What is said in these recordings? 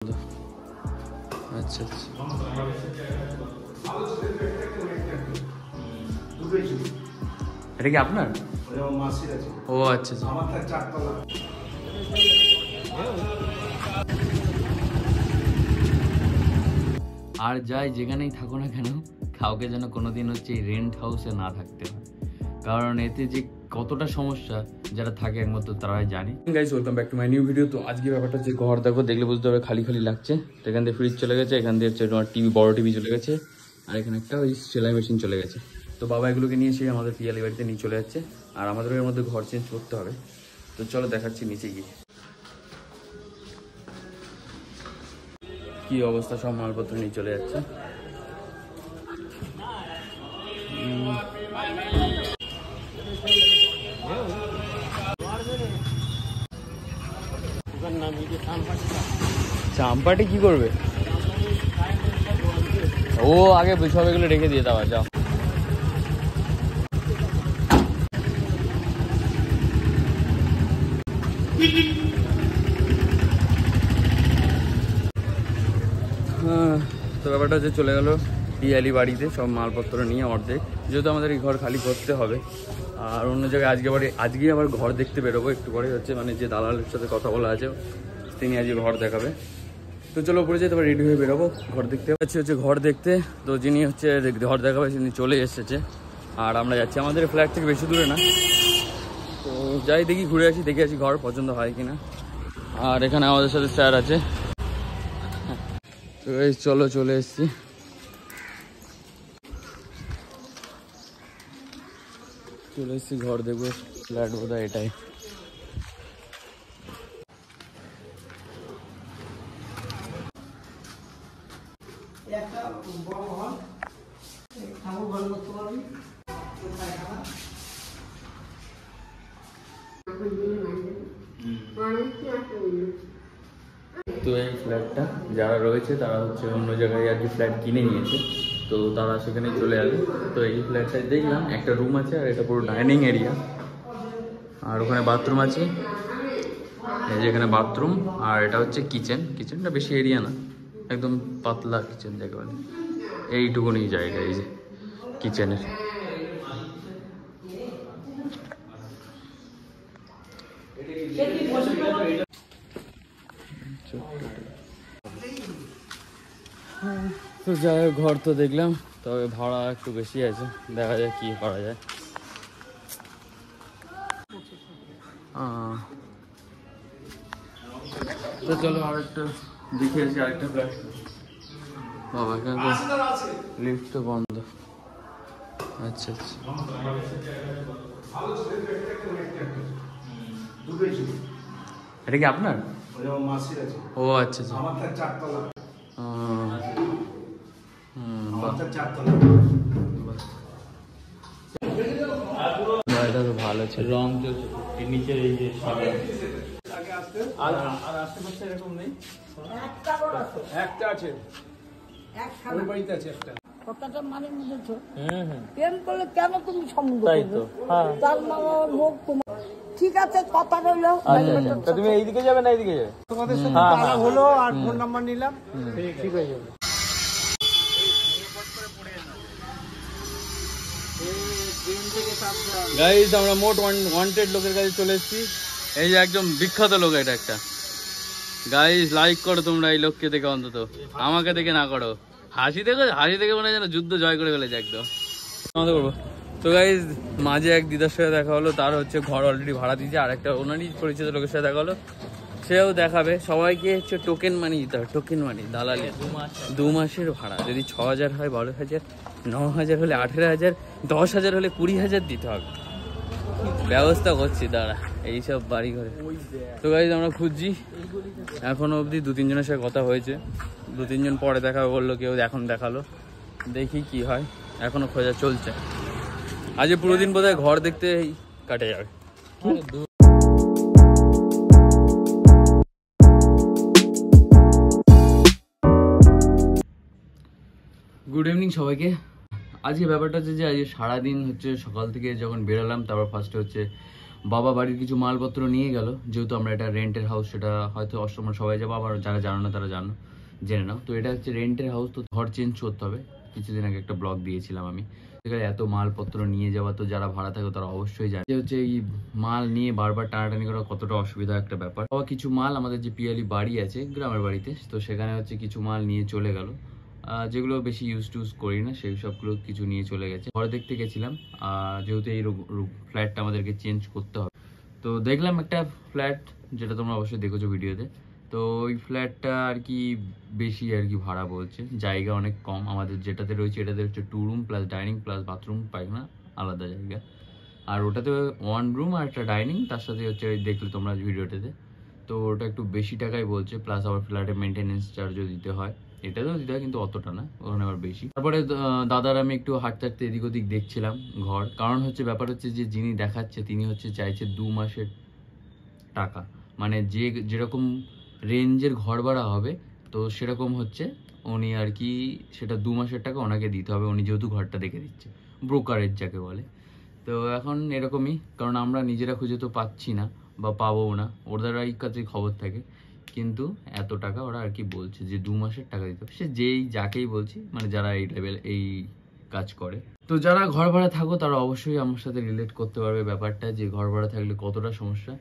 আচ্ছা আচ্ছা। এটা কি আপনার? ও আচ্ছা আচ্ছা। আর যাই যেখানেই থাকো না কেন, কাউকে যেন কোনোদিন হচ্ছে এই রেন্ট হাউসে না থাকতে হয়, কারণ এতে যে কতটা সমস্যা যারা থাকে একমাত্র তারাই জানে। Guys, welcome back to my new video. তো আজকে ব্যাপারটা হচ্ছে, ঘর দেখো, দেখলে বুঝতে হবে খালি খালি লাগছে। তো এখান দিয়ে ফ্রিজ চলে গেছে, এখান দিয়ে হচ্ছে তোমার টিভি, বড় টিভি চলে গেছে, আর এখানে একটা ওই সেলাই মেশিন চলে গেছে। তো বাবা এগুলোকে নিয়ে এসে আমাদের পিয়ালি বাড়িতে নিয়ে চলে যাচ্ছে, আর আমাদের এর মধ্যে ঘর চেঞ্জ করতে হবে। তো চলো দেখাচ্ছি নিচে গিয়ে কি অবস্থা। সব মালপত্র নিয়ে চলে যাচ্ছে। চাম্পাটি কি করবে? ও আগে সব এগুলো রেখে দিয়ে দাও। যাও। তো ব্যাপারটা হচ্ছে চলে গেল পিয়ালি বাড়িতে সব মালপত্র নিয়ে অর্ধেক, যেহেতু আমাদের এই ঘর খালি করতে হবে। আর অন্য জায়গায় আজকে আবার ঘর দেখতে বেরোবো একটু পরে, হচ্ছে মানে যে দালালের সাথে কথা বলা আছে তিনি আজকে ঘর দেখাবে। তো চলো উপরে যেতে রেডি হয়ে বেরোবো ঘর দেখতে। হচ্ছে ঘর দেখতে, তো যিনি হচ্ছে ঘর দেখাবে তিনি চলে এসেছে, আর আমরা যাচ্ছি। আমাদের ফ্ল্যাট থেকে বেশি দূরে না, তো যাই দেখি, ঘুরে আসি, দেখে আসি ঘর পছন্দ হয় কিনা। আর এখানে আমাদের সাথে স্যার আছে। তো এই চলো চলে এসছি। ঘর দেখবো, ফ্ল্যাট বোধহয় এটাই। তো এই ফ্ল্যাটটা যারা রয়েছে তারা হচ্ছে অন্য জায়গায় আর কি ফ্ল্যাট কিনে নিয়েছে, তো তারা সেখানে চলে যাবে। তো এই ফ্ল্যাটটায় দেখলাম একটা রুম আছে, আর এটা পুরো ডাইনিং এরিয়া, আর ওখানে বাথরুম আছে। এই যে এখানে বাথরুম, আর এটা হচ্ছে কিচেন। কিচেনটা বেশি এরিয়া না, একদম পাতলা কিচেন যাকে বলে, এইটুকুনি জায়গা এই যে কিচেনের। তো যাই হোক, ঘর তো দেখলাম, তবে ভাড়া একটু বেশি আছে, দেখা যায় কি করা যায়। তো চলো আরেকটা দেখে আসি, আরেকটা ফ্ল্যাট। বাবা এখানে তো লিফট তো বন্ধ। আচ্ছা আচ্ছা। এটা কি আপনার? ও আচ্ছা আচ্ছা। এটা তো ভালো ছিল, রং নিচের এই যে আর আশেপাশে এরকম নেই। একটা আছে, ওই বাড়িতে আছে একটা। কথাটা মানে বুঝেছো? প্রেম করলে কেন তুমি সম্বন্ধ করবে? তার মামা লোক তোমার ঠিক আছে, কথা রইলো। আচ্ছা, তুমি এইদিকে যাবে না এইদিকে যাবে? তোমাদের সাথে কথা হলো আর ফোন নাম্বার নিলাম, ঠিক হয়ে যাবে। গাইস, আমরা মোট ওয়ান্টেড লোকের কাছে চলে এসেছি। এই যে একদম বিখ্যাত লোক, এটা একটা। গাইস লাইক করো তোমরা এই লোককে দেখে, অন্তত আমাকে দেখে না করো। হাসি দেখে মনে হয় যেন যুদ্ধ জয় করে ফেলেছে একদম। আমাদের করবো। তো গাইস, মাঝে এক দিদার সাথে দেখা হলো, তার হচ্ছে ঘর অলরেডি ভাড়া দিয়েছে, আর একটা ওনারই পরিচিত লোকের সাথে দেখা হলো, সেও দেখাবে। সবাইকে হচ্ছে টোকেন মানি দিতে হবে, টোকেন মানি, দালালি। 2 মাসের ভাড়া যদি 6,000 হয়, 12,000, 9,000 হলে 18,000, 10,000 হলে 20,000 দিতে হবে। ব্যবস্থা করছি দাঁড়া এইসব বাড়ি ঘরে। তো গাইস আমরা খুঁজছি, এখনো অবধি 2-3 জনের সাথে কথা হয়েছে, 2-3 জন পরে দেখা বললো, কেউ এখন দেখালো, দেখি কি হয়। এখনো খোঁজা চলছে। আজ পুরো দিন বোধহয় ঘর দেখতে কাটে যাবে। গুড ইভিনিং সবাইকে। আজকে ব্যাপারটা হচ্ছে যে আজকে সারাদিন হচ্ছে সকাল থেকে যখন বেরোলাম, তারপর ফার্স্টে হচ্ছে বাবা বাড়ির কিছু মালপত্র নিয়ে গেল, যেহেতু আমরা এটা রেন্টের হাউস, সেটা হয়তো অষ্টমরা সবাই যাবো, আবার যারা জানো না তারা জেনে নাও। তো এটা হচ্ছে রেন্টের হাউস, তো ঘর চেঞ্জ করতে হবে। কিছুদিন আগে একটা ব্লগ দিয়েছিলাম আমি, সেখানে এত মালপত্র নিয়ে যাওয়া, তো যারা ভাড়া থাকে তারা অবশ্যই জানে যে হচ্ছে এই মাল নিয়ে বারবার টানাটানি করা কতটা অসুবিধা একটা ব্যাপার। আবার কিছু মাল আমাদের যে পিয়ালি বাড়ি আছে গ্রামের বাড়িতে, তো সেখানে হচ্ছে কিছু মাল নিয়ে চলে গেল, যেগুলো বেশি ইউজ করি না, সেই সবগুলো কিছু নিয়ে চলে গেছে। ঘরে দেখতে গেছিলাম, যেহেতু এই ফ্ল্যাটটা আমাদেরকে চেঞ্জ করতে হবে, তো দেখলাম একটা ফ্ল্যাট, যেটা তোমরা অবশ্যই দেখেছো ভিডিওতে। তো ওই ফ্ল্যাটটা আর কি বেশি আর কি ভাড়া বলছে, জায়গা অনেক কম। আমাদের যেটাতে রয়েছে এটাতে হচ্ছে 2 room plus dining plus bathroom, পায়খানা, আলাদা জায়গা। আর ওটাতে 1 রুম আর একটা ডাইনিং, তার সাথে হচ্ছে দেখলে তোমরা ভিডিওটাতে, তো ওটা একটু বেশি টাকাই বলছে। প্লাস আবার ফ্ল্যাটে মেনটেনেন্স চার্জও দিতে হয়, এটাতেও দিতে হয় কিন্তু অতটা না, ওখানে আবার বেশি। তারপরে দাদার আমি একটু হাঁটতে হাঁটতে এদিক ওদিক দেখছিলাম ঘর, কারণ হচ্ছে ব্যাপার হচ্ছে যে যিনি দেখাচ্ছে তিনি হচ্ছে চাইছে 2 মাসের টাকা, মানে যেরকম রেঞ্জের ঘর ভাড়া হবে, তো সেরকম হচ্ছে উনি আর কি সেটা 2 মাসের টাকা ওনাকে দিতে হবে, উনি যেহেতু ঘরটা দেখে দিচ্ছে, ব্রোকারেজ যাকে বলে। তো এখন এরকমই, কারণ আমরা নিজেরা খুঁজে তো পাচ্ছি না বা পাবো না, ওদেরই কাছে খবর থাকে, কিন্তু এত টাকা ওরা আর কি বলছে যে 2 মাসের টাকা দিতে হবে। সে যাকেই বলছি, মানে যারা এই লেভেল এই কাজ করে। তো যারা ঘর ভাড়া থাকো তারা অবশ্যই আমার সাথে রিলেট করতে পারবে ব্যাপারটা, যে ঘর ভাড়া থাকলে কতটা সমস্যা।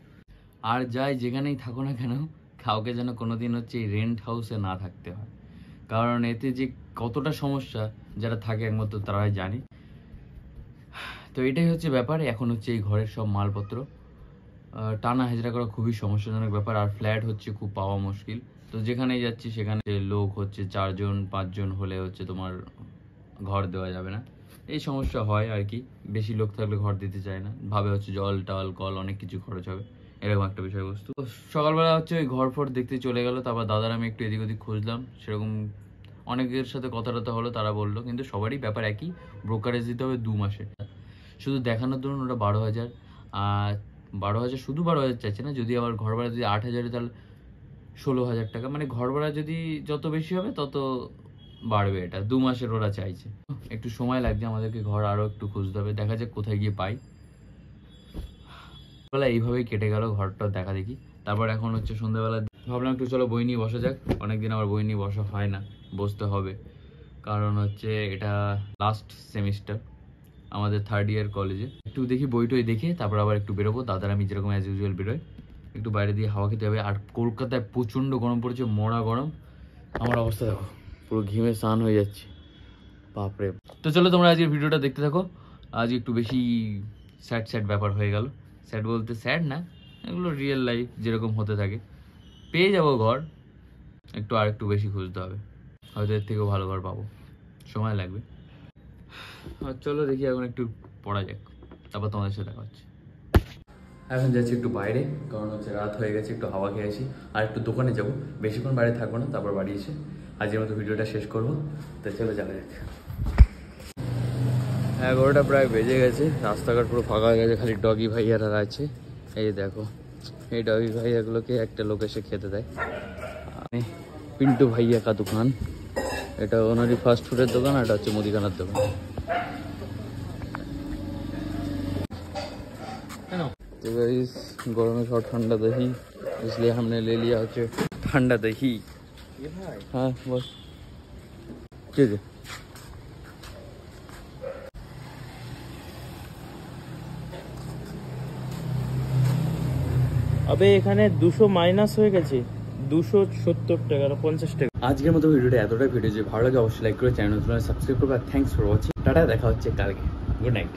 আর যাই যেখানেই থাকো না কেন, কাউকে যেন কোনোদিন হচ্ছে এই রেন্ট হাউসে না থাকতে হয়, কারণ এতে যে কতটা সমস্যা যারা থাকে একমাত্র তারাই জানে। তো এটাই হচ্ছে ব্যাপার। এখন হচ্ছে এই ঘরের সব মালপত্র টানা হেজরা করা খুবই সমস্যাজনক ব্যাপার, আর ফ্ল্যাট হচ্ছে খুব পাওয়া মুশকিল। তো যেখানেই যাচ্ছি সেখানে লোক হচ্ছে 4 জন 5 জন হলে হচ্ছে তোমার ঘর দেওয়া যাবে না, এই সমস্যা হয় আর কি। বেশি লোক থাকলে ঘর দিতে চায় না, ভাবে হচ্ছে জল টাল কল অনেক কিছু খরচ হবে, এরকম একটা বিষয়বস্তু। সকালবেলা হচ্ছে ওই ঘর ফর দেখতে চলে গেল, তারপর দাদার আমি একটু এদিক ওদিক খুঁজলাম, সেরকম অনেকের সাথে কথা টথা হলো, তারা বললো কিন্তু সবারই ব্যাপার একই, ব্রোকারেজ দিতে হবে 2 মাসে। শুধু দেখানোর ধরুন ওটা 12,000, আর 12,000 শুধু 12,000 চাইছে না, যদি আবার ঘর ভাড়া যদি 8,000 তাহলে 16,000 টাকা, মানে ঘর ভাড়া যদি যত বেশি হবে তত বাড়বে। এটা 2 মাসের ওরা চাইছে, একটু সময় লাগছে আমাদেরকে, ঘর আরও একটু খুঁজতে হবে, দেখা যাক কোথায় গিয়ে পাই। বেলা এইভাবেই কেটে গেল, ঘরটা দেখা দেখি। তারপর এখন হচ্ছে সন্ধ্যাবেলা, ভাবলাম একটু চলো বই নিয়ে বসা যাক, অনেকদিন আবার বই নিয়ে বসা হয় না, বসতে হবে, কারণ হচ্ছে এটা লাস্ট সেমিস্টার আমাদের 3rd ইয়ার কলেজে। একটু দেখি বইটই দেখে তারপর আবার একটু বেরোবো, দাদার আমি যেরকম অ্যাজ ইউজুয়াল বেরোয়, একটু বাইরে দিয়ে হাওয়া খেতে হবে। আর কলকাতায় প্রচণ্ড গরম পড়েছে, মরা গরম, আমার অবস্থা দেখো, পুরো ঘিমে স্নান হয়ে যাচ্ছে, বাপরে। তো চলো তোমরা আজকের ভিডিওটা দেখতে থাকো। আজ একটু বেশি স্যাড ব্যাপার হয়ে গেল, স্যাড বলতে স্যাড না, এগুলো রিয়েল লাইফ যেরকম হতে থাকে। পেয়ে যাবো ঘর, আর একটু বেশি খুঁজতে হবে, হয়তো এর থেকেও ভালো ঘর পাবো, সময় লাগবে। আর চলো দেখি এখন একটু পড়া যাক, তারপর তোমাদের সাথে দেখা হচ্ছে। এখন যাচ্ছি একটু বাইরে, কারণ হচ্ছে রাত হয়ে গেছে, একটু হাওয়া খেয়েছি, আর একটু দোকানে যাবো, বেশিক্ষণ বাইরে থাকবো না, তারপর বাড়ি এসে আজকের মতো ভিডিওটা শেষ করবো। তো চলো যাওয়া যাক। 11টা প্রায় বেজে গেছে, রাস্তাঘাট পুরো ফাঁকা হয়ে গেছে, খালি ডগি ভাইয়ারা আছে। এই দেখো, এই ডগি ভাইয়াগুলোকে একটা লোক এসে খেতে দেয়। পিন্টু ভাইয়া কা দোকান, এটা ওনারই ফাস্ট ফুডের দোকান, আর এটা হচ্ছে মুদিখানার দোকান। तो गाइस गरम शॉट ठंडा दही, इसलिए हमने ले लिया है ठंडा दही। हाँ बस ठीक है। अबे এখানে 200 মাইনাস হয়ে গেছে, 270 টাকা না 50 টাকা। আজকের মতো ভিডিওটা এতটাই ভিডিও, যে ভালো লাগে অবশ্যই লাইক করে চ্যানেল সাবস্ক্রাইব করবে। থ্যাঙ্কস ফর ওয়াচিং, টাটা, দেখা হচ্ছে কালকে, গুড নাইট।